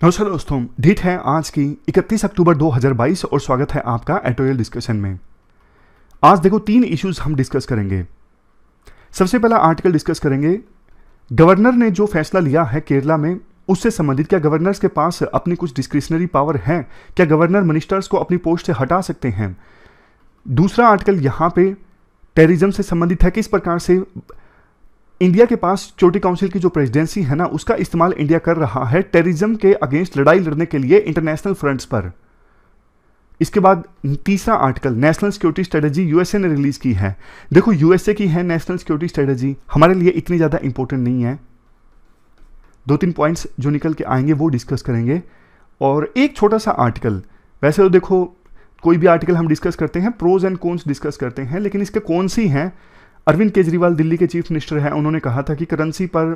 नमस्कार दोस्तों, डेट है आज की 31 अक्टूबर 2022 और स्वागत है आपका एडिटोरियल डिस्कशन में। आज देखो 3 इश्यूज हम डिस्कस करेंगे। सबसे पहला आर्टिकल डिस्कस करेंगे, गवर्नर ने जो फैसला लिया है केरला में उससे संबंधित। क्या गवर्नर्स के पास अपनी कुछ डिस्क्रिशनरी पावर है? क्या गवर्नर मिनिस्टर्स को अपनी पोस्ट से हटा सकते हैं? दूसरा आर्टिकल यहाँ पे टेररिज्म से संबंधित है, किस प्रकार से इंडिया के पास सिक्योरिटी काउंसिल की जो प्रेसिडेंसी है ना, उसका इस्तेमाल इंडिया कर रहा है टेररिज्म के अगेंस्ट लड़ाई लड़ने के लिए इंटरनेशनल फ्रंट्स पर। इसके बाद तीसरा article, national security strategy USA ने रिलीज की है। देखो यूएसए की है नेशनल सिक्योरिटी स्ट्रेटजी, हमारे लिए इतनी ज़्यादा इंपॉर्टेंट नहीं है। 2-3 पॉइंट्स जो निकल के आएंगे वो डिस्कस करेंगे। और एक छोटा सा आर्टिकल, वैसे तो देखो कोई भी आर्टिकल हम डिस्कस करते हैं प्रोज एंड कॉन्स डिस्कस करते हैं, लेकिन इसके कॉन्स ही हैं। अरविंद केजरीवाल दिल्ली के चीफ मिनिस्टर हैं, उन्होंने कहा था कि करेंसी पर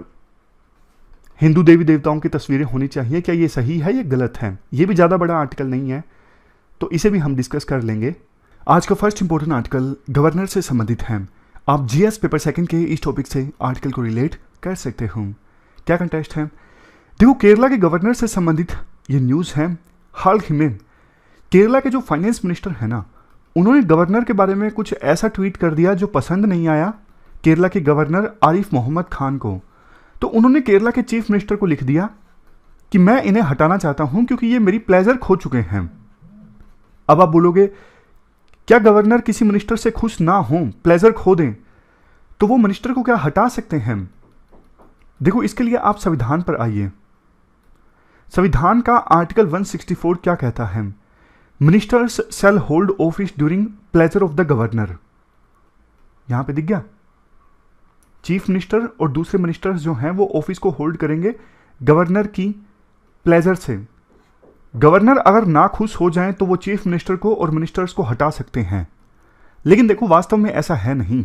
हिंदू देवी देवताओं की तस्वीरें होनी चाहिए। क्या ये सही है या गलत है? ये भी ज़्यादा बड़ा आर्टिकल नहीं है, तो इसे भी हम डिस्कस कर लेंगे। आज का फर्स्ट इंपॉर्टेंट आर्टिकल गवर्नर से संबंधित है। आप जीएस पेपर सेकंड के इस टॉपिक से आर्टिकल को रिलेट कर सकते हो। क्या कंटेस्ट है? देखो केरला के गवर्नर से संबंधित ये न्यूज़ है। हाल ही में केरला के जो फाइनेंस मिनिस्टर है ना, उन्होंने गवर्नर के बारे में कुछ ऐसा ट्वीट कर दिया जो पसंद नहीं आया केरला के गवर्नर आरिफ मोहम्मद खान को। तो उन्होंने केरला के चीफ मिनिस्टर को लिख दिया कि मैं इन्हें हटाना चाहता हूं क्योंकि ये मेरी प्लेजर खो चुके हैं। अब आप बोलोगे क्या गवर्नर किसी मिनिस्टर से खुश ना हो, प्लेजर खो दें, तो वो मिनिस्टर को क्या हटा सकते हैं? देखो इसके लिए आप संविधान पर आइए। संविधान का आर्टिकल 164 क्या कहता है? Ministers shall hold office during pleasure of the governor. यहां पे दिख गया, चीफ मिनिस्टर और दूसरे मिनिस्टर्स जो हैं वो ऑफिस को होल्ड करेंगे गवर्नर की प्लेजर से। गवर्नर अगर ना खुश हो जाएं तो वो चीफ मिनिस्टर को और मिनिस्टर्स को हटा सकते हैं, लेकिन देखो वास्तव में ऐसा है नहीं।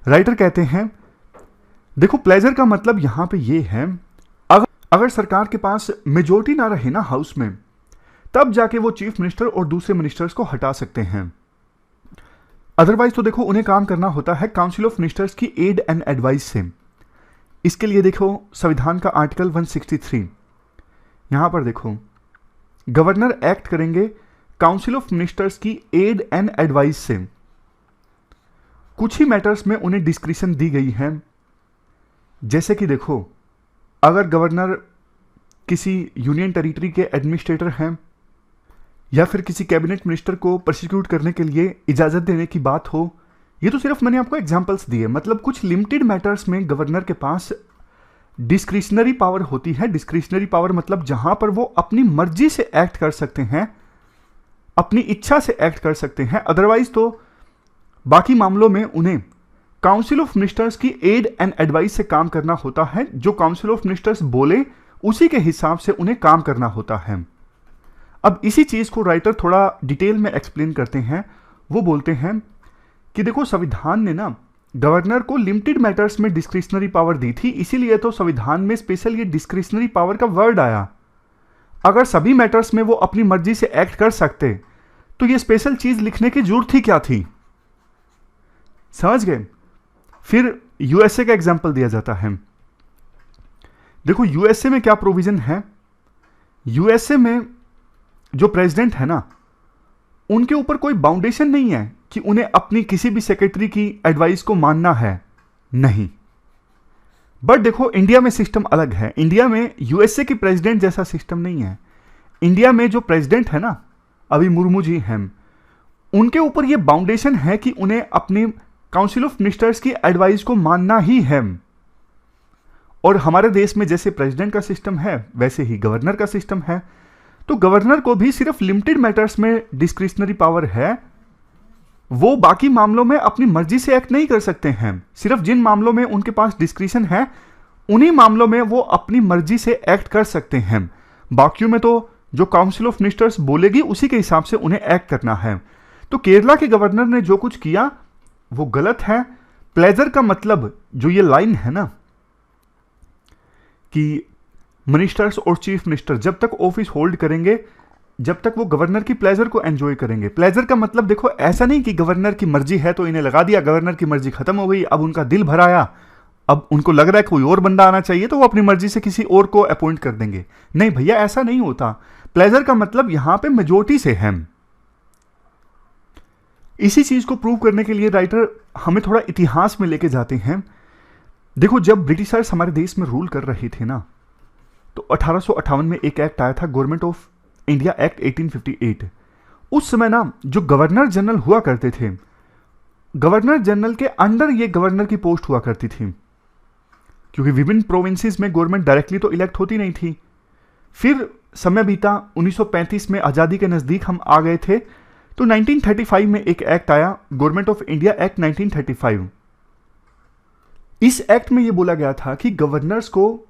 राइटर कहते हैं देखो प्लेजर का मतलब यहां पे ये है, अगर सरकार के पास मेजोरिटी ना रहे ना हाउस में, तब जाके वो चीफ मिनिस्टर और दूसरे मिनिस्टर्स को हटा सकते हैं। अदरवाइज तो देखो उन्हें काम करना होता है काउंसिल ऑफ मिनिस्टर्स की एड एंड एडवाइस से। इसके लिए देखो संविधान का आर्टिकल 163, यहां पर देखो गवर्नर एक्ट करेंगे काउंसिल ऑफ मिनिस्टर्स की एड एंड एडवाइस से। कुछ ही मैटर्स में उन्हें डिस्क्रिशन दी गई है, जैसे कि देखो अगर गवर्नर किसी यूनियन टेरिटरी के एडमिनिस्ट्रेटर हैं या फिर किसी कैबिनेट मिनिस्टर को प्रोसिक्यूट करने के लिए इजाज़त देने की बात हो। ये तो सिर्फ मैंने आपको एग्जांपल्स दिए, मतलब कुछ लिमिटेड मैटर्स में गवर्नर के पास डिस्क्रिशनरी पावर होती है। डिस्क्रिशनरी पावर मतलब जहां पर वो अपनी मर्जी से एक्ट कर सकते हैं, अपनी इच्छा से एक्ट कर सकते हैं। अदरवाइज तो बाकी मामलों में उन्हें काउंसिल ऑफ मिनिस्टर्स की एड एंड एडवाइस से काम करना होता है। जो काउंसिल ऑफ मिनिस्टर्स बोले उसी के हिसाब से उन्हें काम करना होता है। अब इसी चीज को राइटर थोड़ा डिटेल में एक्सप्लेन करते हैं। वो बोलते हैं कि देखो संविधान ने ना गवर्नर को लिमिटेड मैटर्स में डिस्क्रिशनरी पावर दी थी, इसीलिए तो संविधान में स्पेशल ये डिस्क्रिशनरी पावर का वर्ड आया। अगर सभी मैटर्स में वो अपनी मर्जी से एक्ट कर सकते तो ये स्पेशल चीज लिखने की जरूरत ही क्या थी? समझ गए? फिर यूएसए का एग्जाम्पल दिया जाता है। देखो यूएसए में क्या प्रोविजन है। यूएसए में जो प्रेसिडेंट है ना, उनके ऊपर कोई बाउंडेशन नहीं है कि उन्हें अपनी किसी भी सेक्रेटरी की एडवाइस को मानना है, नहीं। बट देखो इंडिया में सिस्टम अलग है। इंडिया में यूएसए की प्रेसिडेंट जैसा सिस्टम नहीं है। इंडिया में जो प्रेसिडेंट है ना, अभी मुर्मू जी हैं, उनके ऊपर यह बाउंडेशन है कि उन्हें अपनी काउंसिल ऑफ मिनिस्टर्स की एडवाइस को मानना ही है। और हमारे देश में जैसे प्रेसिडेंट का सिस्टम है वैसे ही गवर्नर का सिस्टम है। तो गवर्नर को भी सिर्फ लिमिटेड मैटर्स में डिस्क्रिशनरी पावर है, वो बाकी मामलों में अपनी मर्जी से एक्ट नहीं कर सकते हैं। सिर्फ जिन मामलों में उनके पास डिस्क्रिशन है उन्हीं मामलों में वो अपनी मर्जी से एक्ट कर सकते हैं। बाकियों में तो जो काउंसिल ऑफ मिनिस्टर्स बोलेगी उसी के हिसाब से उन्हें एक्ट करना है। तो केरला के गवर्नर ने जो कुछ किया वो गलत है। प्लेजर का मतलब जो ये लाइन है ना कि मिनिस्टर्स और चीफ मिनिस्टर जब तक ऑफिस होल्ड करेंगे, जब तक वो गवर्नर की प्लेजर को एंजॉय करेंगे। प्लेजर का मतलब देखो ऐसा नहीं कि गवर्नर की मर्जी है तो इन्हें लगा दिया, गवर्नर की मर्जी खत्म हो गई, अब उनका दिल भर आया, अब उनको लग रहा है कोई और बंदा आना चाहिए तो वो अपनी मर्जी से किसी और को अपॉइंट कर देंगे। नहीं भैया, ऐसा नहीं होता। प्लेजर का मतलब यहां पे मेजोरिटी से है। इसी चीज को प्रूव करने के लिए राइटर हमें थोड़ा इतिहास में लेके जाते हैं। देखो, जब ब्रिटिशर्स हमारे देश में रूल कर रहे थे ना, तो 1858 में एक एक्ट आया था, गवर्नमेंट ऑफ इंडिया एक्ट 1858। उस समय ना जो गवर्नर जनरल हुआ करते थे, गवर्नर जनरल के अंडर ये गवर्नर की पोस्ट हुआ करती थी, क्योंकि विभिन्न प्रोविंसेस में गवर्नमेंट डायरेक्टली तो इलेक्ट होती नहीं थी। फिर समय बीता, 1935 में आज़ादी के नज़दीक हम आ गए थे, तो 1935 में एक एक्ट आया, गवर्नमेंट ऑफ इंडिया एक्ट 1935। इस एक्ट में यह बोला गया था कि गवर्नर्स को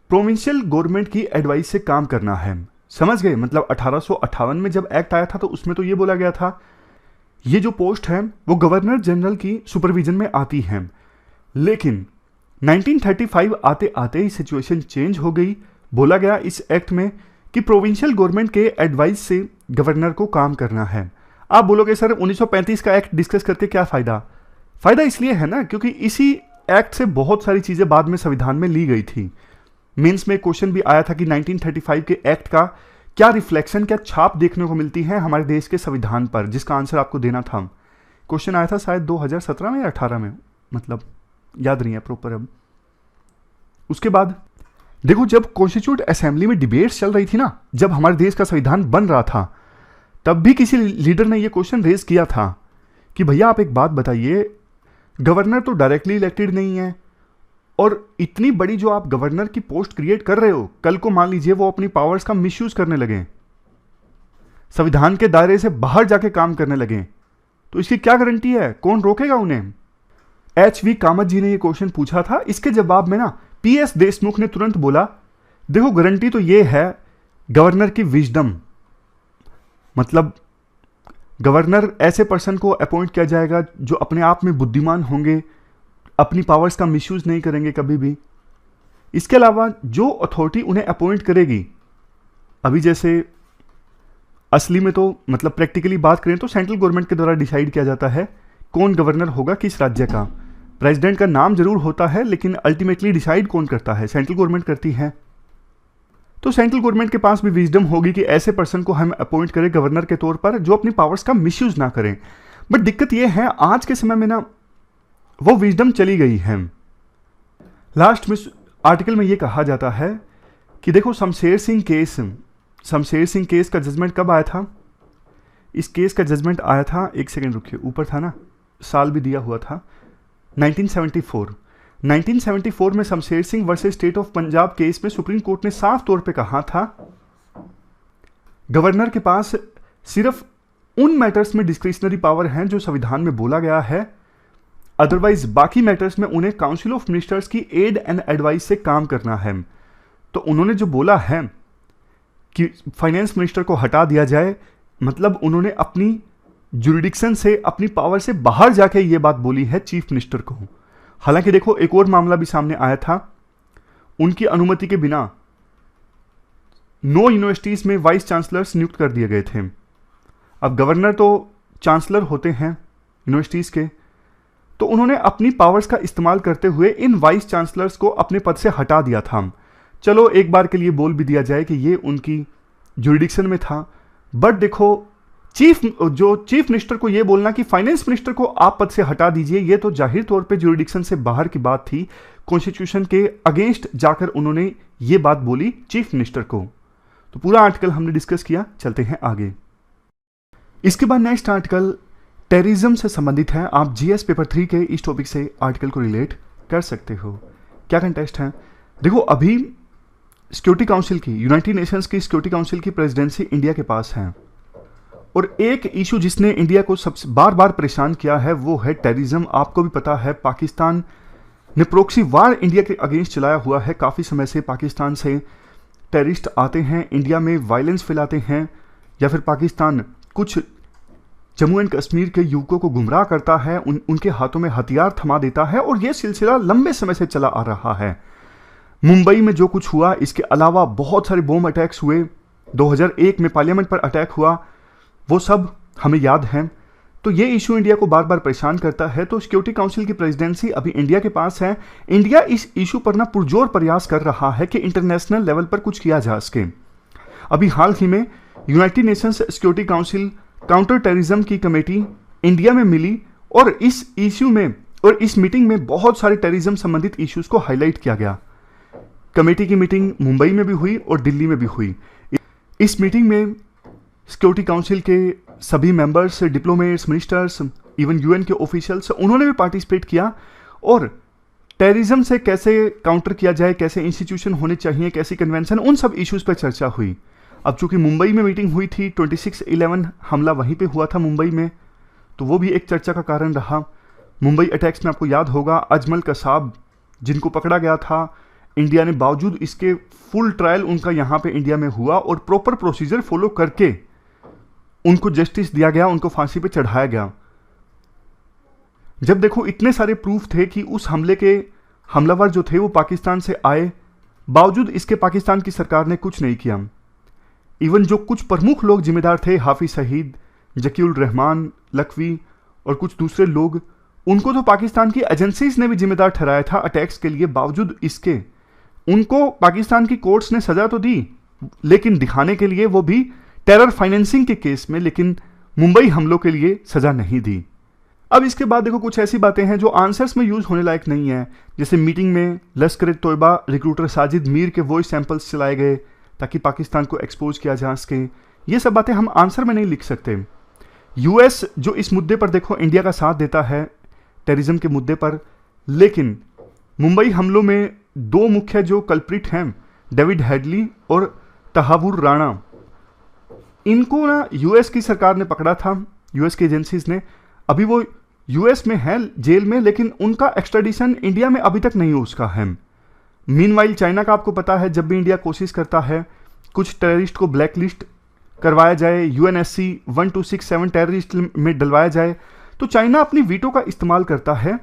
प्रोविंशियल गवर्नमेंट की एडवाइस से काम करना है। समझ गए? मतलब 1858 में जब एक्ट आया था तो उसमें तो यह बोला गया था ये जो पोस्ट है वो गवर्नर जनरल की सुपरविजन में आती है। लेकिन 1935 आते आते ही सिचुएशन चेंज हो गई। बोला गया इस एक्ट में कि प्रोविंशियल गवर्नमेंट के एडवाइस से गवर्नर को काम करना है। आप बोलोगे सर 1935 का एक्ट डिस्कस करके क्या फ़ायदा? फ़ायदा इसलिए है ना क्योंकि इसी एक्ट से बहुत सारी चीज़ें बाद में संविधान में ली गई थी। मेंस में क्वेश्चन भी आया था कि 1935 के एक्ट का क्या रिफ्लेक्शन, क्या छाप देखने को मिलती है हमारे देश के संविधान पर, जिसका आंसर आपको देना था। क्वेश्चन आया था शायद 2017 में या 18 में, मतलब याद नहीं है प्रॉपर अब। उसके बाद देखो, जब कॉन्स्टिट्यूट असेंबली में डिबेट्स चल रही थी ना, जब हमारे देश का संविधान बन रहा था, तब भी किसी लीडर ने यह क्वेश्चन रेज किया था कि भैया आप एक बात बताइए, गवर्नर तो डायरेक्टली इलेक्टेड नहीं है, और इतनी बड़ी जो आप गवर्नर की पोस्ट क्रिएट कर रहे हो, कल को मान लीजिए वो अपनी पावर्स का मिसयूज करने लगे, संविधान के दायरे से बाहर जाके काम करने लगे, तो इसकी क्या गारंटी है? कौन रोकेगा उन्हें? HV कामत जी ने ये क्वेश्चन पूछा था। इसके जवाब में ना PS देशमुख ने तुरंत बोला, देखो गारंटी तो ये है गवर्नर की विजडम, मतलब गवर्नर ऐसे पर्सन को अपॉइंट किया जाएगा जो अपने आप में बुद्धिमान होंगे, अपनी पावर्स का मिसयूज नहीं करेंगे कभी भी। इसके अलावा जो अथॉरिटी उन्हें अपॉइंट करेगी, अभी जैसे असली में तो मतलब प्रैक्टिकली बात करें तो सेंट्रल गवर्नमेंट के द्वारा डिसाइड किया जाता है कौन गवर्नर होगा किस राज्य का। प्रेसिडेंट का नाम जरूर होता है, लेकिन अल्टीमेटली डिसाइड कौन करता है? सेंट्रल गवर्नमेंट करती है। तो सेंट्रल गवर्नमेंट के पास भी विजडम होगी कि ऐसे पर्सन को हम अपॉइंट करें गवर्नर के तौर पर जो अपनी पावर्स का मिसयूज ना करें। बट दिक्कत यह है आज के समय में ना वो विजडम चली गई है। लास्ट में आर्टिकल में यह कहा जाता है कि देखो शमशेर सिंह केस का जजमेंट कब आया था? इस केस का जजमेंट आया था, एक सेकेंड रुकिए, ऊपर था ना, साल भी दिया हुआ था, 1974 में Shamsher Singh versus state of Punjab case में सुप्रीम कोर्ट ने साफ तौर पे कहा था गवर्नर के पास सिर्फ उन मैटर्स में डिस्क्रिशनरी पावर हैं जो संविधान में बोला गया है, अदरवाइज बाकी मैटर्स में उन्हें काउंसिल ऑफ मिनिस्टर्स की एड एंड एडवाइस से काम करना है। तो उन्होंने जो बोला है कि फाइनेंस मिनिस्टर को हटा दिया जाए, मतलब उन्होंने अपनी जुरिडिक्शन से, अपनी पावर से बाहर जाके ये बात बोली है चीफ मिनिस्टर को। हालांकि देखो एक और मामला भी सामने आया था, उनकी अनुमति के बिना 9 यूनिवर्सिटीज में वाइस चांसलर्स नियुक्त कर दिए गए थे। अब गवर्नर तो चांसलर होते हैं यूनिवर्सिटीज के, तो उन्होंने अपनी पावर्स का इस्तेमाल करते हुए इन वाइस चांसलर्स को अपने पद से हटा दिया था। चलो एक बार के लिए बोल भी दिया जाए कि ये उनकी जुरिडिक्शन में था, बट देखो चीफ मिनिस्टर को ये बोलना कि फाइनेंस मिनिस्टर को आप पद से हटा दीजिए, ये तो जाहिर तौर पे जुरिडिक्शन से बाहर की बात थी। कॉन्स्टिट्यूशन के अगेंस्ट जाकर उन्होंने ये बात बोली चीफ मिनिस्टर को। तो पूरा आर्टिकल हमने डिस्कस किया, चलते हैं आगे। इसके बाद नेक्स्ट आर्टिकल टेररिज्म से संबंधित है। आप GS पेपर 3 के इस टॉपिक से आर्टिकल को रिलेट कर सकते हो। क्या कंटेस्ट है? देखो अभी सिक्योरिटी काउंसिल की, यूनाइटेड नेशंस की सिक्योरिटी काउंसिल की प्रेसिडेंसी इंडिया के पास है, और एक इशू जिसने इंडिया को सबसे बार बार परेशान किया है वो है टेररिज्म। आपको भी पता है पाकिस्तान ने प्रोक्सी वार इंडिया के अगेंस्ट चलाया हुआ है। काफ़ी समय से पाकिस्तान से टेररिस्ट आते हैं, इंडिया में वायलेंस फैलाते हैं, या फिर पाकिस्तान कुछ जम्मू एंड कश्मीर के युवकों को गुमराह करता है, उनके हाथों में हथियार थमा देता है, और यह सिलसिला लंबे समय से चला आ रहा है। मुंबई में जो कुछ हुआ, इसके अलावा बहुत सारे बॉम्ब अटैक्स हुए, 2001 में पार्लियामेंट पर अटैक हुआ, वो सब हमें याद है। तो ये इशू इंडिया को बार बार परेशान करता है। तो सिक्योरिटी काउंसिल की प्रेसिडेंसी अभी इंडिया के पास है। इंडिया इस इशू पर ना पुरजोर प्रयास कर रहा है कि इंटरनेशनल लेवल पर कुछ किया जा सके। अभी हाल ही में United Nations security council counter terrorism की कमेटी इंडिया में मिली और इस इशू में और इस मीटिंग में बहुत सारे टेररिज्म संबंधित इश्यूज को हाईलाइट किया गया। कमेटी की मीटिंग मुंबई में भी हुई और दिल्ली में भी हुई। इस मीटिंग में सिक्योरिटी काउंसिल के सभी members, diplomats, ministers, even UN के ऑफिशियल्स, उन्होंने भी पार्टिसिपेट किया और टेररिज्म से कैसे काउंटर किया जाए, कैसे इंस्टीट्यूशन होने चाहिए, कैसी कन्वेंशन, उन सब इश्यूज पर चर्चा हुई। अब चूंकि मुंबई में मीटिंग हुई थी, 26/11 हमला वहीं पे हुआ था मुंबई में, तो वो भी एक चर्चा का कारण रहा। मुंबई अटैक्स में आपको याद होगा अजमल कसाब जिनको पकड़ा गया था, इंडिया ने बावजूद इसके फुल ट्रायल उनका यहाँ पे इंडिया में हुआ और प्रॉपर प्रोसीजर फॉलो करके उनको जस्टिस दिया गया, उनको फांसी पे चढ़ाया गया। जब देखो इतने सारे प्रूफ थे कि उस हमले के हमलावर जो थे वो पाकिस्तान से आए, बावजूद इसके पाकिस्तान की सरकार ने कुछ नहीं किया। इवन जो कुछ प्रमुख लोग जिम्मेदार थे, हाफिज सईद, जकीउल रहमान लखवी और कुछ दूसरे लोग, उनको तो पाकिस्तान की एजेंसीज ने भी जिम्मेदार ठहराया था अटैक्स के लिए। बावजूद इसके उनको पाकिस्तान की कोर्ट्स ने सजा तो दी, लेकिन दिखाने के लिए वो भी टेरर फाइनेंसिंग के केस में, लेकिन मुंबई हमलों के लिए सजा नहीं दी। अब इसके बाद देखो कुछ ऐसी बातें हैं जो आंसर्स में यूज होने लायक नहीं है। जैसे मीटिंग में लश्कर तोयबा रिक्रूटर साजिद मीर के वॉइस सैंपल्स चलाए गए ताकि पाकिस्तान को एक्सपोज किया जा सके। ये सब बातें हम आंसर में नहीं लिख सकते। यूएस जो इस मुद्दे पर देखो इंडिया का साथ देता है टेररिज्म के मुद्दे पर, लेकिन मुंबई हमलों में दो मुख्य जो कल्प्रिट हैं, डेविड हेडली और तहावुर राणा, इनको ना यूएस की सरकार ने पकड़ा था, यूएस की एजेंसीज ने। अभी वो यूएस में है जेल में, लेकिन उनका एक्सट्राडिशन इंडिया में अभी तक नहीं हो उसका है। मीनवाइल चाइना का आपको पता है, जब भी इंडिया कोशिश करता है कुछ टेररिस्ट को ब्लैकलिस्ट करवाया जाए, यूएनएससी 1267 टेररिस्ट में डलवाया जाए, तो चाइना अपनी वीटो का इस्तेमाल करता है,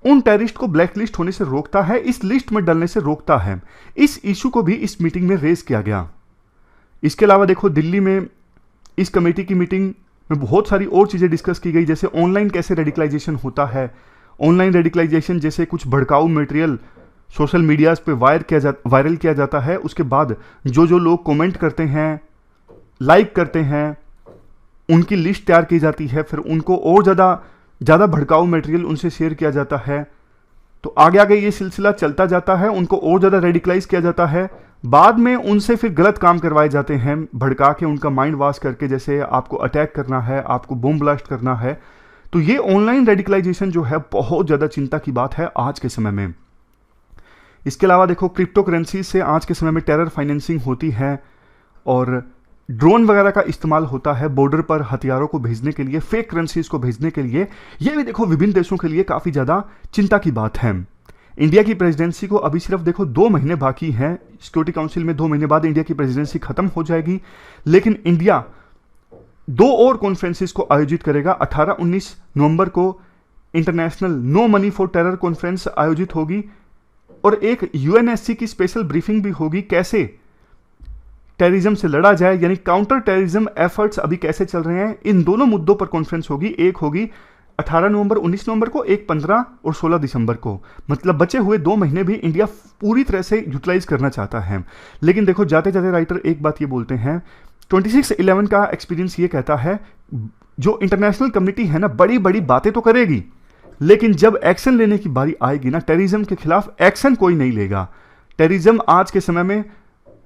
उन टेररिस्ट को ब्लैकलिस्ट होने से रोकता है, इस लिस्ट में डलने से रोकता है। इस इशू को भी इस मीटिंग में रेज किया गया। इसके अलावा देखो दिल्ली में इस कमेटी की मीटिंग में बहुत सारी और चीज़ें डिस्कस की गई, जैसे ऑनलाइन कैसे रेडिकलाइजेशन होता है। ऑनलाइन रेडिकलाइजेशन जैसे कुछ भड़काऊ मटेरियल सोशल मीडियाज पे वायरल किया जाता है, उसके बाद जो लोग कमेंट करते हैं, लाइक करते हैं, उनकी लिस्ट तैयार की जाती है, फिर उनको और ज़्यादा भड़काऊ मटेरियल उनसे शेयर किया जाता है। तो आगे आगे ये सिलसिला चलता जाता है, उनको और ज़्यादा रेडिकलाइज किया जाता है, बाद में उनसे फिर गलत काम करवाए जाते हैं, भड़का के उनका माइंड वॉश करके, जैसे आपको अटैक करना है, आपको बम ब्लास्ट करना है। तो ये ऑनलाइन रेडिकलाइजेशन जो है बहुत ज़्यादा चिंता की बात है आज के समय में। इसके अलावा देखो क्रिप्टो करेंसी से आज के समय में टेरर फाइनेंसिंग होती है और ड्रोन वगैरह का इस्तेमाल होता है बॉर्डर पर हथियारों को भेजने के लिए, फेक करेंसीज को भेजने के लिए। यह भी देखो विभिन्न देशों के लिए काफ़ी ज़्यादा चिंता की बात है। इंडिया की प्रेसिडेंसी को अभी सिर्फ देखो 2 महीने बाकी हैं। सिक्योरिटी काउंसिल में 2 महीने बाद इंडिया की प्रेसिडेंसी खत्म हो जाएगी, लेकिन इंडिया 2 और कॉन्फ्रेंसेस को आयोजित करेगा। 18-19 नवंबर को international no money for terror conference आयोजित होगी और एक यूएनएससी की स्पेशल ब्रीफिंग भी होगी, कैसे टेररिज्म से लड़ा जाए, यानी काउंटर टेररिज्म एफर्ट्स अभी कैसे चल रहे हैं। इन दोनों मुद्दों पर कॉन्फ्रेंस होगी। एक होगी 18 नवंबर, 19 नवंबर को, एक 15 और 16 दिसंबर को। मतलब बचे हुए 2 महीने भी इंडिया पूरी तरह से यूटिलाइज करना चाहता है। लेकिन देखो जाते जाते राइटर एक बात ये बोलते हैं, 26/11 का एक्सपीरियंस ये कहता है, जो इंटरनेशनल कम्युनिटी है ना, बड़ी बड़ी बातें तो करेगी, लेकिन जब एक्शन लेने की बारी आएगी ना, टेररिज्म के खिलाफ एक्शन कोई नहीं लेगा। टेररिज्म आज के समय में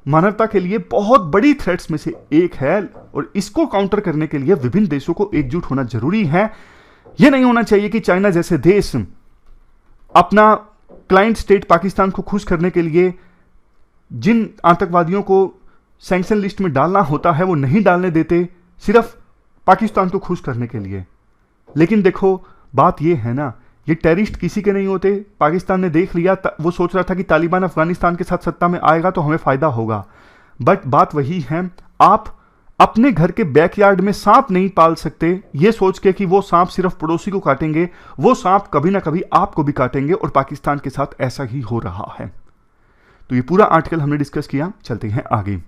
मानवता के लिए बहुत बड़ी थ्रेट्स में से एक है और इसको काउंटर करने के लिए विभिन्न देशों को एकजुट होना जरूरी है। यह नहीं होना चाहिए कि चाइना जैसे देश अपना क्लाइंट स्टेट पाकिस्तान को खुश करने के लिए जिन आतंकवादियों को सैंक्शन लिस्ट में डालना होता है वो नहीं डालने देते, सिर्फ पाकिस्तान को खुश करने के लिए। लेकिन देखो बात यह है ना, ये टेररिस्ट किसी के नहीं होते। पाकिस्तान ने देख लिया, वो सोच रहा था कि तालिबान अफगानिस्तान के साथ सत्ता में आएगा तो हमें फायदा होगा, बट बात वही है, आप अपने घर के बैकयार्ड में सांप नहीं पाल सकते ये सोच के कि वो सांप सिर्फ पड़ोसी को काटेंगे। वो सांप कभी ना कभी आपको भी काटेंगे और पाकिस्तान के साथ ऐसा ही हो रहा है। तो ये पूरा आर्टिकल हमने डिस्कस किया, चलते हैं आगे।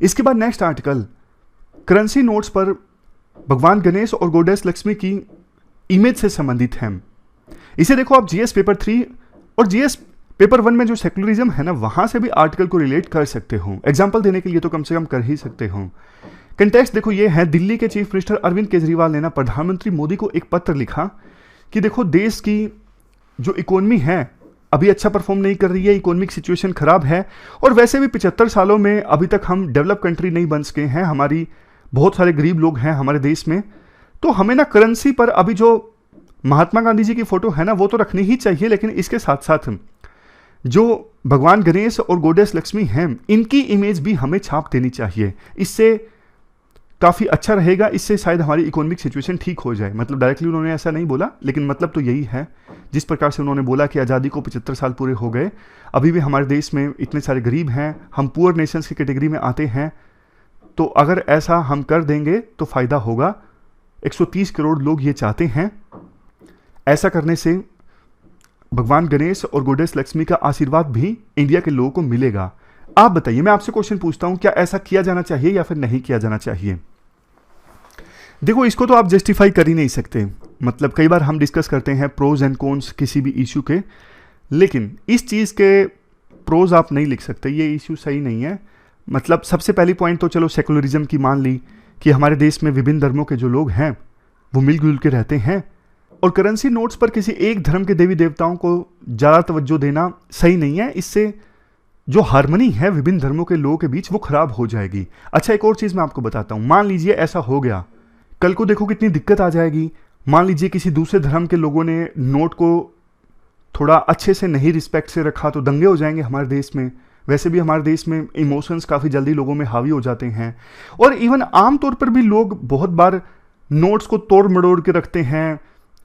इसके बाद नेक्स्ट आर्टिकल, करेंसी नोट्स पर भगवान गणेश और गॉडेस लक्ष्मी की इमेज से संबंधित है। इसे देखो आप जीएस पेपर 3 और जीएस पेपर 1 में जो सेकुलरिज्म है ना, वहां से भी आर्टिकल को रिलेट कर सकते हो। एग्जाम्पल देने के लिए तो कम से कम कर ही सकते हो। कंटेक्स्ट देखो ये है, दिल्ली के चीफ मिनिस्टर अरविंद केजरीवाल ने ना प्रधानमंत्री मोदी को एक पत्र लिखा कि देखो देश की जो इकोनॉमी है अभी अच्छा परफॉर्म नहीं कर रही है, इकोनॉमिक सिचुएशन खराब है, और वैसे भी 75 सालों में अभी तक हम डेवलप कंट्री नहीं बन सके हैं, हमारी बहुत सारे गरीब लोग हैं हमारे देश में, तो हमें ना करेंसी पर अभी जो महात्मा गांधी जी की फोटो है ना वो तो रखनी ही चाहिए, लेकिन इसके साथ साथ जो भगवान गणेश और गॉडेस लक्ष्मी हैं इनकी इमेज भी हमें छाप देनी चाहिए। इससे काफ़ी अच्छा रहेगा, इससे शायद हमारी इकोनॉमिक सिचुएशन ठीक हो जाए। मतलब डायरेक्टली उन्होंने ऐसा नहीं बोला, लेकिन मतलब तो यही है। जिस प्रकार से उन्होंने बोला कि आज़ादी को 75 साल पूरे हो गए, अभी भी हमारे देश में इतने सारे गरीब हैं, हम पुअर नेशंस की कैटेगरी में आते हैं, तो अगर ऐसा हम कर देंगे तो फ़ायदा होगा। 130 करोड़ लोग ये चाहते हैं। ऐसा करने से भगवान गणेश और गॉडेस लक्ष्मी का आशीर्वाद भी इंडिया के लोगों को मिलेगा। आप बताइए, मैं आपसे क्वेश्चन पूछता हूं, क्या ऐसा किया जाना चाहिए या फिर नहीं किया जाना चाहिए? देखो इसको तो आप जस्टिफाई कर ही नहीं सकते। मतलब कई बार हम डिस्कस करते हैं प्रोज एंड कॉन्स किसी भी इशू के, लेकिन इस चीज़ के प्रोज आप नहीं लिख सकते, ये इशू सही नहीं है। मतलब सबसे पहली पॉइंट तो चलो सेकुलरिज्म की मान ली कि हमारे देश में विभिन्न धर्मों के जो लोग हैं वो मिलजुल के रहते हैं, और करेंसी नोट्स पर किसी एक धर्म के देवी देवताओं को ज़्यादा तवज्जो देना सही नहीं है। इससे जो हार्मनी है विभिन्न धर्मों के लोगों के बीच वो खराब हो जाएगी। अच्छा एक और चीज़ मैं आपको बताता हूँ, मान लीजिए ऐसा हो गया, कल को देखो कितनी दिक्कत आ जाएगी। मान लीजिए किसी दूसरे धर्म के लोगों ने नोट को थोड़ा अच्छे से नहीं रिस्पेक्ट से रखा, तो दंगे हो जाएंगे हमारे देश में। वैसे भी हमारे देश में इमोशंस काफ़ी जल्दी लोगों में हावी हो जाते हैं, और इवन आमतौर पर भी लोग बहुत बार नोट्स को तोड़ मड़ोड़ के रखते हैं।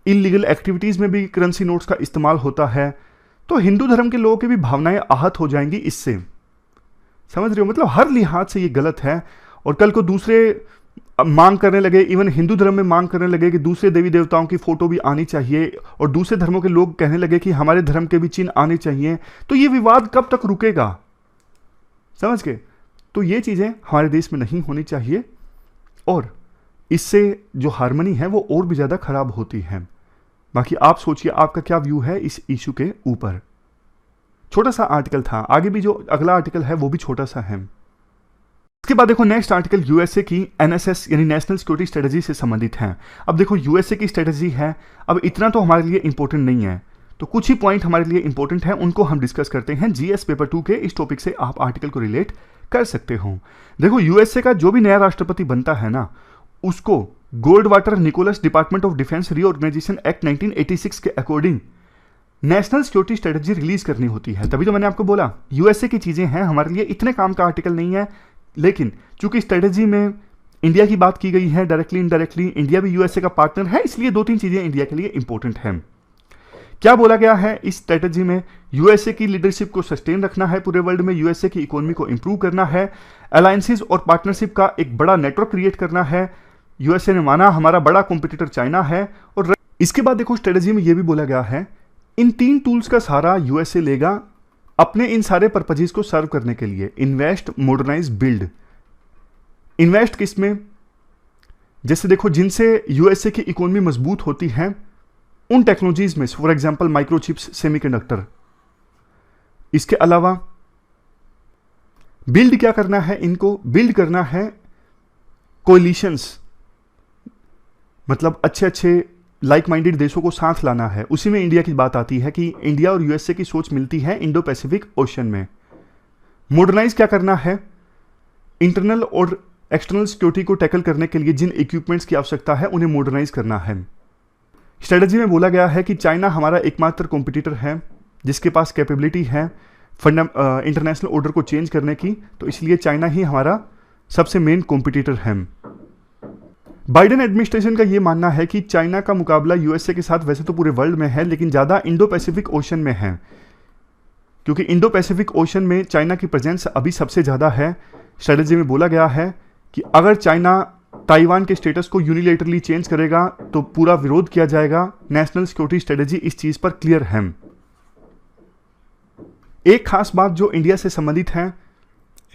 इलीगल एक्टिविटीज़ में भी करेंसी नोट्स का इस्तेमाल होता है, तो हिंदू धर्म के लोगों की भी भावनाएं आहत हो जाएंगी इससे। समझ रहे हो? मतलब हर लिहाज से ये गलत है। और कल को दूसरे मांग करने लगे, इवन हिंदू धर्म में मांग करने लगे कि दूसरे देवी देवताओं की फोटो भी आनी चाहिए, और दूसरे धर्मों के लोग कहने लगे कि हमारे धर्म के भी चिन्ह आने चाहिए, तो ये विवाद कब तक रुकेगा? समझ के? तो ये चीज़ें हमारे देश में नहीं होनी चाहिए, और इससे जो हार्मनी है वो और भी ज़्यादा खराब होती है। बाकी आप सोचिए आपका क्या व्यू है इस इशू के ऊपर। छोटा सा आर्टिकल था, आगे भी जो अगला आर्टिकल है वो भी छोटा सा है। इसके बाद देखो नेक्स्ट आर्टिकल यूएसए की एनएसएस यानी नेशनल सिक्योरिटी स्ट्रेटजी से संबंधित है। अब देखो यूएसए की स्ट्रेटजी है, अब इतना तो हमारे लिए इंपॉर्टेंट नहीं है, तो कुछ ही पॉइंट हमारे लिए इंपॉर्टेंट है, उनको हम डिस्कस करते हैं। जीएस पेपर 2 के इस टॉपिक से आप आर्टिकल को रिलेट कर सकते हो। देखो यूएसए का जो भी नया राष्ट्रपति बनता है ना, उसको Goldwater Nichols department of defence reorganisation act 1986 के according national security strategy release करनी होती है। तभी तो मैंने आपको बोला यूएसए की चीजें हैं, हमारे लिए इतने काम का आर्टिकल नहीं है, लेकिन चूंकि स्ट्रेटजी में इंडिया की बात की गई है डायरेक्टली इनडायरेक्टली, इंडिया भी यूएसए का पार्टनर है, इसलिए 2-3 चीजें इंडिया के लिए इंपॉर्टेंट है। क्या बोला गया है इस स्ट्रेटजी में? यूएसए की लीडरशिप को सस्टेन रखना है पूरे वर्ल्ड में, यूएसए की इकोनॉमी को इंप्रूव करना है, अलायंसेज और पार्टनरशिप का एक बड़ा नेटवर्क क्रिएट करना है। यूएसए ने माना हमारा बड़ा कॉम्पिटिटर चाइना है। और इसके बाद देखो स्ट्रेटजी में यह भी बोला गया है इन 3 टूल्स का सहारा यूएसए लेगा अपने इन सारे पर्पजेस को सर्व करने के लिए। Invest, modernise, build. इन्वेस्ट किस में? जैसे देखो जिनसे यूएसए की इकोनॉमी मजबूत होती है उन टेक्नोलॉजीज में, फॉर एग्जांपल माइक्रोचिप्स, सेमीकंडक्टर। इसके अलावा बिल्ड क्या करना है? इनको बिल्ड करना है कोलिशंस, मतलब अच्छे अच्छे लाइक माइंडेड देशों को साथ लाना है। उसी में इंडिया की बात आती है कि इंडिया और यूएसए की सोच मिलती है इंडो पैसिफिक ओशन में। मॉडर्नाइज क्या करना है? इंटरनल और एक्सटर्नल सिक्योरिटी को टैकल करने के लिए जिन इक्विपमेंट्स की आवश्यकता है उन्हें मॉडर्नाइज करना है। स्ट्रेटजी में बोला गया है कि चाइना हमारा एकमात्र कॉम्पिटिटर है जिसके पास कैपेबिलिटी है इंटरनेशनल ऑर्डर को चेंज करने की, तो इसलिए चाइना ही हमारा सबसे मेन कॉम्पिटिटर है। बाइडेन एडमिनिस्ट्रेशन का यह मानना है कि चाइना का मुकाबला यूएसए के साथ वैसे तो पूरे वर्ल्ड में है, लेकिन ज़्यादा इंडो पैसिफिक ओशन में है, क्योंकि इंडो पैसिफिक ओशन में चाइना की प्रेजेंस अभी सबसे ज़्यादा है। स्ट्रेटजी में बोला गया है कि अगर चाइना ताइवान के स्टेटस को यूनिलेटरली चेंज करेगा तो पूरा विरोध किया जाएगा। नेशनल सिक्योरिटी स्ट्रेटजी इस चीज़ पर क्लियर है। एक खास बात जो इंडिया से संबंधित है,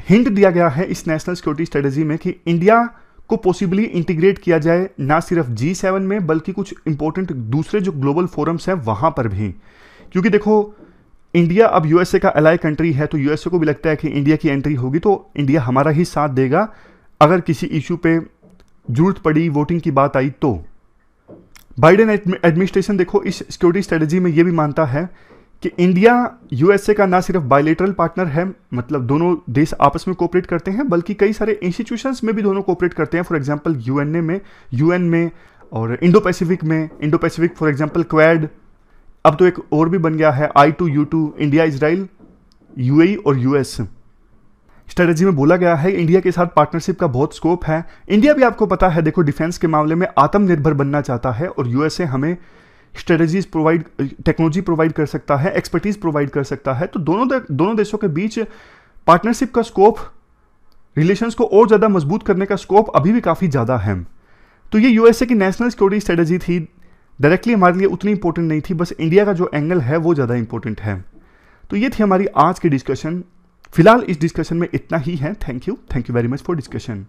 हिंट दिया गया है इस नेशनल सिक्योरिटी स्ट्रेटजी में कि इंडिया को पॉसिबली इंटीग्रेट किया जाए, ना सिर्फ G7 में बल्कि कुछ इंपॉर्टेंट दूसरे जो ग्लोबल फोरम्स हैं वहां पर भी। क्योंकि देखो इंडिया अब यूएसए का अलाइ कंट्री है, तो यूएसए को भी लगता है कि इंडिया की एंट्री होगी तो इंडिया हमारा ही साथ देगा अगर किसी इशू पे जरूरत पड़ी, वोटिंग की बात आई तो। बाइडेन एडमिनिस्ट्रेशन देखो इस सिक्योरिटी स्ट्रेटेजी में ये भी मानता है कि इंडिया यूएसए का ना सिर्फ बायलेटरल पार्टनर है, मतलब दोनों देश आपस में कोऑपरेट करते हैं, बल्कि कई सारे इंस्टीट्यूशंस में भी दोनों कोऑपरेट करते हैं। फॉर एग्जांपल यूएन में और Indo Pacific for example quad, अब तो एक और भी बन गया है I2U2, इंडिया, इजराइल, यूएई और यूएस। स्ट्रेटेजी में बोला गया है इंडिया के साथ पार्टनरशिप का बहुत स्कोप है। इंडिया भी आपको पता है देखो डिफेंस के मामले में आत्मनिर्भर बनना चाहता है और यूएसए हमें स्ट्रेटजीज प्रोवाइड, टेक्नोलॉजी प्रोवाइड कर सकता है, एक्सपर्टीज प्रोवाइड कर सकता है। तो दोनों देशों के बीच पार्टनरशिप का स्कोप, रिलेशंस को और ज़्यादा मजबूत करने का स्कोप अभी भी काफ़ी ज़्यादा है। तो ये यूएसए की नेशनल सिक्योरिटी स्ट्रेटेजी थी, डायरेक्टली हमारे लिए उतनी इंपॉर्टेंट नहीं थी, बस इंडिया का जो एंगल है वो ज़्यादा इंपॉर्टेंट है। तो ये थी हमारी आज की डिस्कशन। फिलहाल इस डिस्कशन में इतना ही है। Thank you very much for discussion.